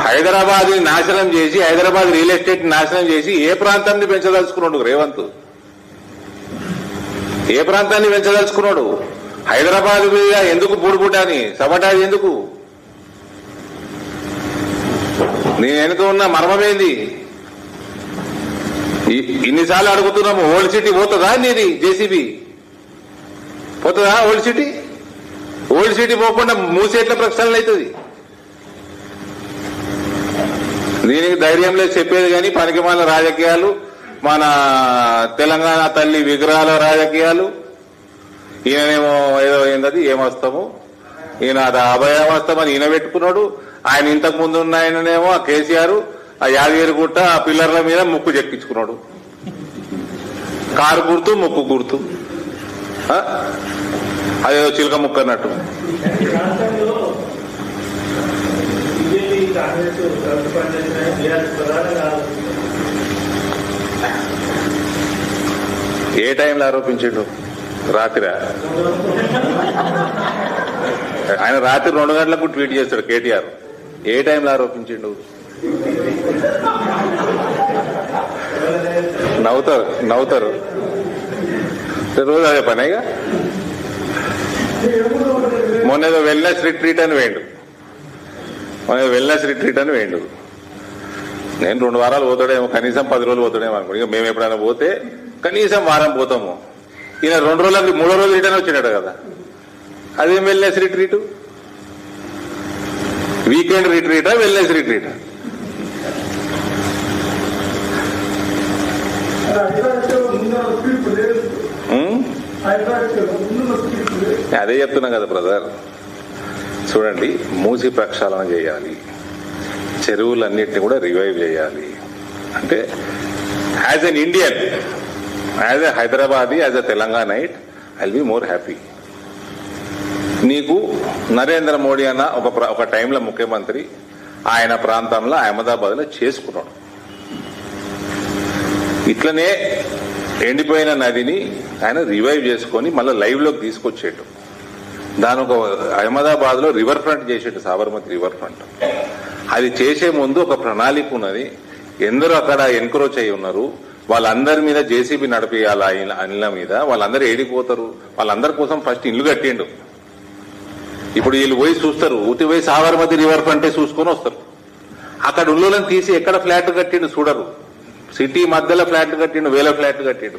హైదరాబాద్ నాశనం చేసి, Hyderabad real estate నాశనం చేసి ఏ ప్రాంతాన్ని పెంచదలుచుకున్నాడు రేవంత్? ఏ ప్రాంతాన్ని పెంచదలుచుకున్నాడు? హైదరాబాద్ మీద ఎందుకు బూడుబుటాని సబటాజ్ ఎందుకు? నేను వెనుక ఉన్న మర్మమేంది? ఇన్నిసార్లు అడుగుతున్నాము, ఓల్డ్ సిటీ పోతుందా నీది? జేసీబీ పోతుందా ఓల్డ్ సిటీ? ఓల్డ్ సిటీ పోకుండా మూసేట్ల ప్రక్షాళన అవుతుంది. దీనికి ధైర్యం లేదు చెప్పేది, కానీ పనికిమాల రాజకీయాలు, మన తెలంగాణ తల్లి విగ్రహాల రాజకీయాలు. ఈయనేమో ఏదో ఏంటది ఏమొస్తాము, ఈయన అది అభయమస్తామని ఈయన పెట్టుకున్నాడు. ఆయన ఇంతకు ముందు ఉన్న ఆయననేమో ఆ కేసీఆర్ ఆ యాదగిరిగుట్ట ఆ పిల్లర్ల మీద ముక్కు చెక్కించుకున్నాడు. కారు గుర్తు, ముక్కు గుర్తు, అదేదో చిలక ముక్క అన్నట్టు. ఏ టైంలో ఆరోపించాడు? రాత్రి ఆయన రాత్రి 2 గంటలకు ట్వీట్ చేస్తాడు కేటీఆర్. ఏ టైంలో ఆరోపించిండు? నవ్వుతారు రోజు అదే పనేగా. మొన్న ఏదో వెల్నెస్ రిట్రీట్ అని వేయండు. నేను 2 వారాలు పోతాడేమో, కనీసం 10 రోజులు పోతాడేమో అనుకోండి. ఇక మేము ఎప్పుడైనా పోతే కనీసం వారం పోతాము. ఈయన 2 రోజులకి 3వ రోజు రిటర్న్ వచ్చినాడు కదా. అదేం వెల్నెస్ రిట్రీట్? వీకెండ్ రిట్రీటా, వెల్నెస్ రిట్రీటా? అదే చెప్తున్నా కదా బ్రదర్. చూడండి, మూసి ప్రక్షాళన చేయాలి, చెరువులన్నిటిని కూడా రివైవ్ చేయాలి అంటే as an Indian, as a Hyderabadi, as a Telanganite, I will be more happy. నీకు నరేంద్ర మోడీ అన్న ఒక టైంలో ముఖ్యమంత్రి ఆయన ప్రాంతంలో అహ్మదాబాద్ లో చేసుకున్నాడు. ఇట్లనే ఎండిపోయిన నదిని ఆయన రివైవ్ చేసుకొని మళ్ళీ లైవ్ లోకి తీసుకొచ్చేటు. దాని ఒక అహ్మదాబాద్ లో రివర్ ఫ్రంట్ చేసేటు, సాబర్మతి రివర్ ఫ్రంట్. అది చేసే ముందు ఒక ప్రణాళిక ఉన్నది. ఎందరో అక్కడ ఎన్క్రోచ్ అయి ఉన్నారు, వాళ్ళందరి మీద జేసీబీ నడిపియాలి. అనిల మీద వాళ్ళందరూ ఏడిపోతారు. వాళ్ళందరి కోసం ఫస్ట్ ఇల్లు కట్టిండు. ఇప్పుడు వీళ్ళు పోయి చూస్తారు, ఊటి పోయి సాబర్మతి రివర్ ఫ్రంటే చూసుకొని వస్తారు. అక్కడ ఉల్లులను తీసి ఎక్కడ ఫ్లాట్ కట్టిండు చూడరు. సిటీ మధ్యలో ఫ్లాట్లు కట్టిండు, 1000 ఫ్లాట్లు కట్టిండు.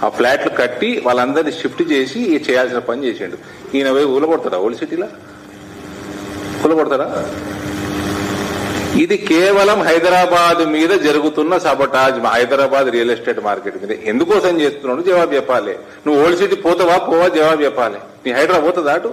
ఆ ఫ్లాట్లు కట్టి వాళ్ళందరినీ షిఫ్ట్ చేసి చేయాల్సిన పని చేసిండు. ఈయన పోయి ఊలగొడతాడా? ఓల్డ్ సిటీలో ఊలగొడతాడా? ఇది కేవలం హైదరాబాద్ మీద జరుగుతున్న సబటాజ్, హైదరాబాద్ రియల్ ఎస్టేట్ మార్కెట్ మీద. ఎందుకోసం చేస్తున్నాడు జవాబు చెప్పాలి. నువ్వు ఓల్డ్ సిటీ పోతావా, జవాబు చెప్పాలి. నీ హైదరాబాద్ పోతుందా అటు?